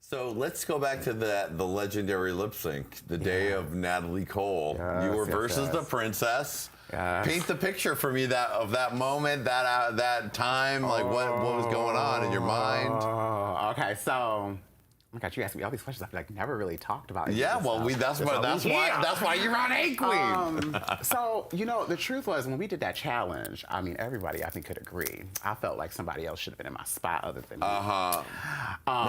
So let's go back to the legendary lip sync, the day of Natalie Cole. Yes, you were yes, versus yes. the princess. Yes. Paint the picture for me of that moment, that time, like what was going on in your mind? Oh, okay, so. Oh my God, you asked me all these questions I've like never really talked about. Yeah, well, that's why you're on Qween. So you know, the truth was when we did that challenge, I mean, everybody I think could agree. I felt like somebody else should have been in my spot other than me. Now,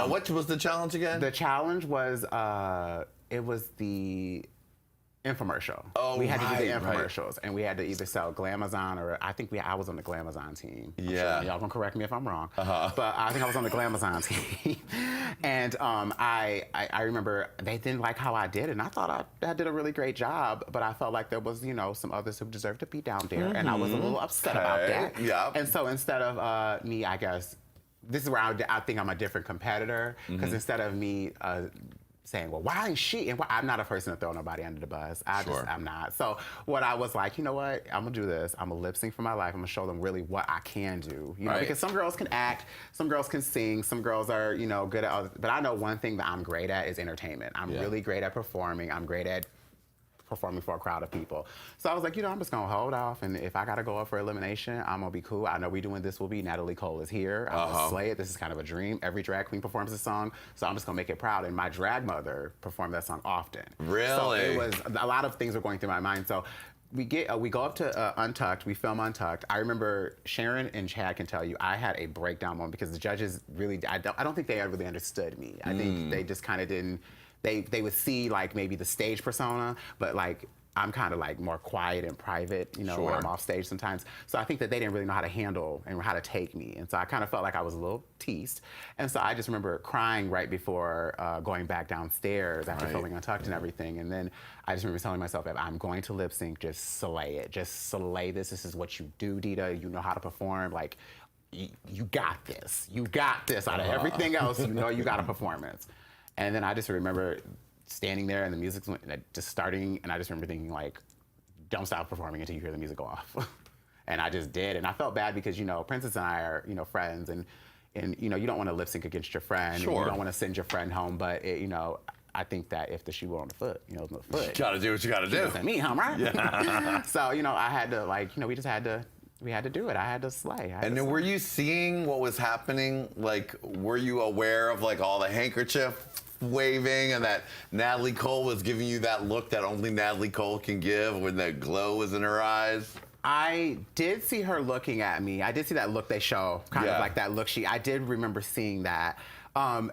what was the challenge again? The challenge was it was the infomercial. Oh, we had to do the right. infomercials, and we had to either sell Glamazon or I think I was on the Glamazon team. I'm Yeah. sure y'all gonna correct me if I'm wrong. But I think I was on the Glamazon team, and I remember they didn't like how I did, and I thought I did a really great job, but I felt like there was some others who deserved to be down there, and I was a little upset about that. Yeah. And so instead of me, I guess this is where I think I'm a different competitor because instead of me. Saying, well, why is she? And I'm not a person to throw nobody under the bus. I'm not. So what I was like, you know what? I'm gonna do this. I'm gonna lip sync for my life. I'm gonna show them really what I can do. You know, because some girls can act, some girls can sing, some girls are, good at other. But I know one thing that I'm great at is entertainment. I'm really great at performing. I'm great at performing for a crowd of people. So I was like, I'm just gonna hold off, and if I gotta go up for elimination, I'm gonna be cool. I know we doing This Will Be. Natalie Cole is here. I'm gonna slay it. This is kind of a dream. Every drag queen performs a song, so I'm just gonna make it proud. And my drag mother performed that song often. Really? So it was, a lot of things were going through my mind. So we go up to Untucked, we film Untucked. I remember Sharon and Chad can tell you, I had a breakdown moment because the judges really, I don't think they really understood me. I think they just kind of didn't, they would see like maybe the stage persona, but like I'm kind of like more quiet and private, when I'm off stage sometimes. So I think that they didn't really know how to handle and how to take me. And so I kind of felt like I was a little teased. And so I just remember crying right before going back downstairs after filming Untucked and everything. And then I just remember telling myself, if I'm going to lip sync, just slay it. Just slay this. This is what you do, Dida. You know how to perform. Like, you got this. You got this. Out of everything else, you got a performance. And then I just remember standing there and the music's just starting, and I just remember thinking like, don't stop performing until you hear the music go off. And I just did, and I felt bad because, Princess and I are, friends, and you don't want to lip sync against your friend. Sure. And you don't want to send your friend home, but I think that if the shoe were on the foot, the foot. You gotta do what you gotta do. And me, right? Yeah. So, I had to we just had to do it. I had to slay. And then were you seeing what was happening? Like, were you aware of like all the handkerchief waving and that Natalie Cole was giving you that look that only Natalie Cole can give when that glow was in her eyes? I did see her looking at me. I did see that look they show, kind of like that look I did remember seeing that. I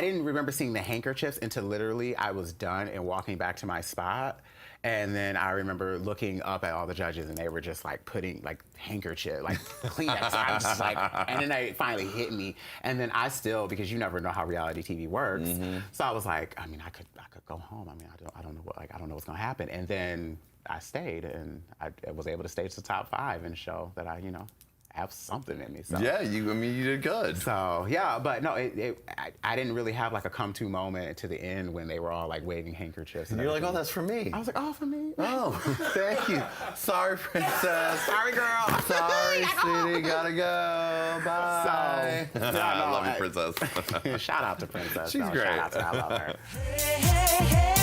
didn't remember seeing the handkerchiefs until literally I was done and walking back to my spot. And then I remember looking up at all the judges, and they were just like putting like handkerchief, like Kleenex. I was just like, and then they finally hit me. And then I still, because you never know how reality TV works, so I was like, I mean, I could go home. I mean, I don't know I don't know what's gonna happen. And then I stayed, and I was able to stay to the top 5 and show that I, have something in me. So. Yeah, you did good. So yeah, but no, I didn't really have like a come-to moment to the end when they were all like waving handkerchiefs. And you're like, oh, that's for me. I was like, oh, for me? Oh, thank you. Sorry, princess. Sorry, girl. Sorry, sweetie. Gotta go. Bye. So, I love you, princess. Shout out to Princess. She's great. Shout out to her. I love her. Hey, hey, hey.